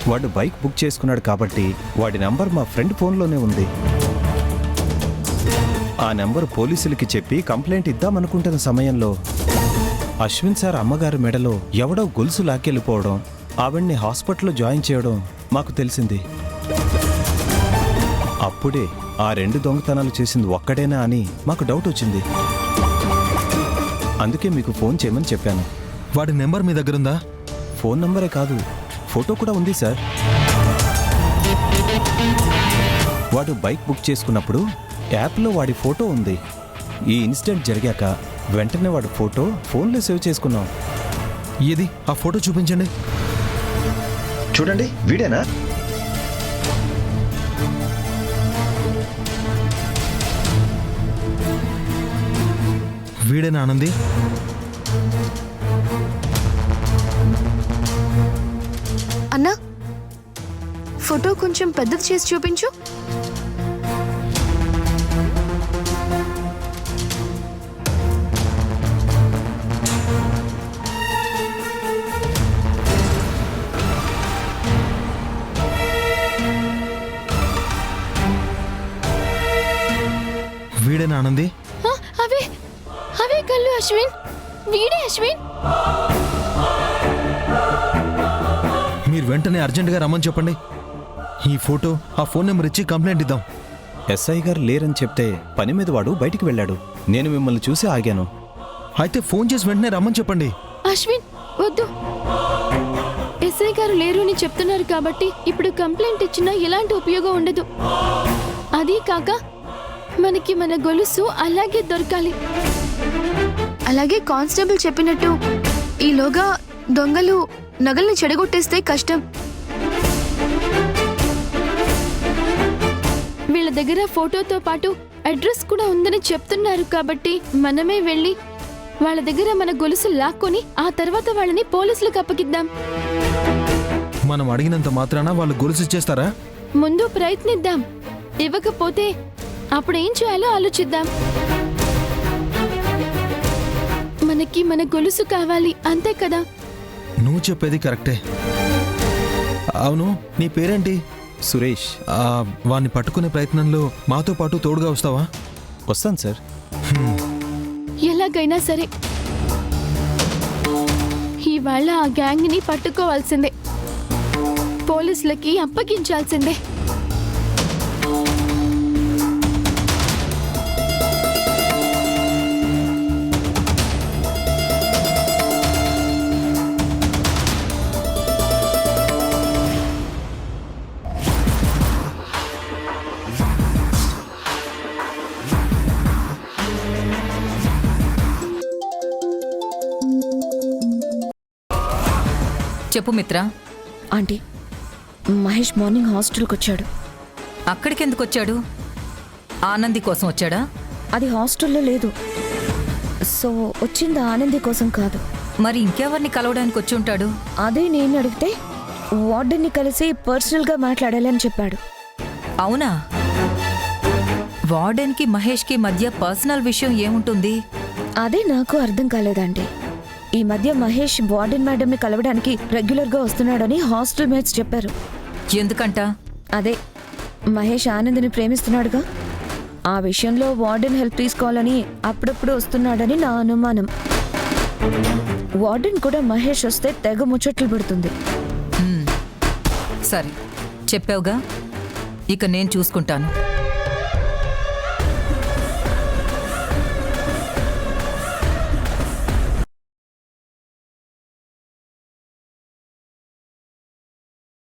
వాడు bike book చేసుకున్నాడు కాబట్టి వాడి నంబర్ మా ఫ్రెండ్ ఫోన్లోనే ఉంది. ఆ నెంబర్ పోలీసులకి చెప్పి కంప్లైంట్ ఇద్దామనుకుంటున్న సమయంలో అశ్విన్ సార్ అమ్మగారి మెడలో ఎవడో గొలుసు లాక్కెళ్ళిపోవడం, ఆవిడ్ని హాస్పిటల్లో జాయిన్ చేయడం మాకు తెలిసింది. అప్పుడే ఆ 2 దొంగతనాలు చేసింది ఒక్కడేనా అని మాకు డౌట్ వచ్చింది. అందుకే మీకు ఫోన్ చేయమని చెప్పాను. వాడి నెంబర్ మీ దగ్గరుందా? ఫోన్ నంబరే కాదు, ఫోటో కూడా ఉంది సార్. వాడు బైక్ బుక్ చేసుకున్నప్పుడు యాప్లో వాడి ఫోటో ఉంది. ఈ ఇన్సిడెంట్ జరిగాక వెంటనే వాడి ఫోటో ఫోన్లో సేవ్ చేసుకున్నాం. ఏది ఆ ఫోటో చూపించండి. చూడండి, వీడేనా? వీడేనా ఆనంది? అన్నా, ఫోటో కొంచెం పెద్దది చేసి చూపించు. వీడేనా ఆనంది? అవే అవే కళ్ళు అశ్విన్, వీడే అశ్విన్. మీరు వెంటనే అర్జెంటుగా రమ్మని చెప్పండి. ఈ ఫోటో ఆ ఫోన్ నెంబర్ ఇచ్చి కంప్లైంట్ ఇద్దాం. ఎస్ఐ గారు లేరని చెప్తే పని మీద వాడు బయటికి వెళ్ళాడు. నేను మిమ్మల్ని చూసి ఆగాను. అయితే ఫోన్ చేసి వెంటనే రమ్మని చెప్పండి. అశ్విన్ వద్దు, ఎస్ఐ గారు లేరు అని చెప్తున్నారు కాబట్టి ఇప్పుడు కంప్లైంట్ ఇచ్చినా ఎలాంటి ఉపయోగం ఉండదు. అదీ కాక మనకి మన గొలుసు అలాగే దొరకాలి. అలాగే కానిస్టేబుల్ చెప్పినట్టు ఈలోగా దొంగలు నగల్ని చెడగొట్టేస్తే కష్టం. వీళ్ళ దగ్గర ఫోటోతో పాటు అడ్రస్ కూడా ఉందని చెప్తున్నారు కాబట్టి మనమే వెళ్ళి వాళ్ళ దగ్గర మన గొలుసు లాక్కొని ఆ తర్వాత వాళ్ళని పోలీసులకు అప్పగిద్దాం. మనం అడిగినంత మాత్రాన వాళ్ళు గొలుసు ఇచ్చేస్తారా? ముందు ప్రయత్నిద్దాం. ఇవ్వకపోతే అప్పుడేం చేయాలో ఆలోచిద్దాం. మనకి మన గొలుసు కావాలి, అంతే కదా? నువ్వు చెప్పేది కరెక్టే. అవును, నీ పేరేంటి? సురేష్. వాణ్ణి పట్టుకునే ప్రయత్నంలో మాతో పాటు తోడుగా వస్తావా? వస్తాను సార్. ఎలాగైనా సరే ఇవాళ ఆ గ్యాంగ్ని పట్టుకోవాల్సిందే, పోలీసులకి అప్పగించాల్సిందే. చెప్పు మిత్ర. ఆంటీ, మహేష్ మార్నింగ్ హాస్టల్కి వచ్చాడు. అక్కడికి ఎందుకు వచ్చాడు? ఆనంది కోసం వచ్చాడా? అది హాస్టల్లో లేదు. సో వచ్చింది ఆనంది కోసం కాదు. మరి ఇంకెవరిని కలవడానికి వచ్చి ఉంటాడు? అదే నేను అడిగితే వార్డెన్ని కలిసి పర్సనల్గా మాట్లాడాలని చెప్పాడు. అవునా? వార్డెన్కి మహేష్కి మధ్య పర్సనల్ విషయం ఏముంటుంది? అదే నాకు అర్థం కాలేదండి. ఈ మధ్య మహేష్ వార్డెన్ మేడంని కలవడానికి రెగ్యులర్గా వస్తున్నాడని హాస్టల్ మేట్స్ చెప్పారు. ఎందుకంట? అదే, మహేష్ ఆనందిని ప్రేమిస్తున్నాడుగా, ఆ విషయంలో వార్డెన్ హెల్ప్ తీసుకోవాలని అప్పుడప్పుడు వస్తున్నాడని నా అనుమానం. వార్డెన్ కూడా మహేష్ వస్తే తెగ ముచ్చట్లు పెడుతుంది. సరే చెప్పావుగా, ఇక నేను చూసుకుంటాను.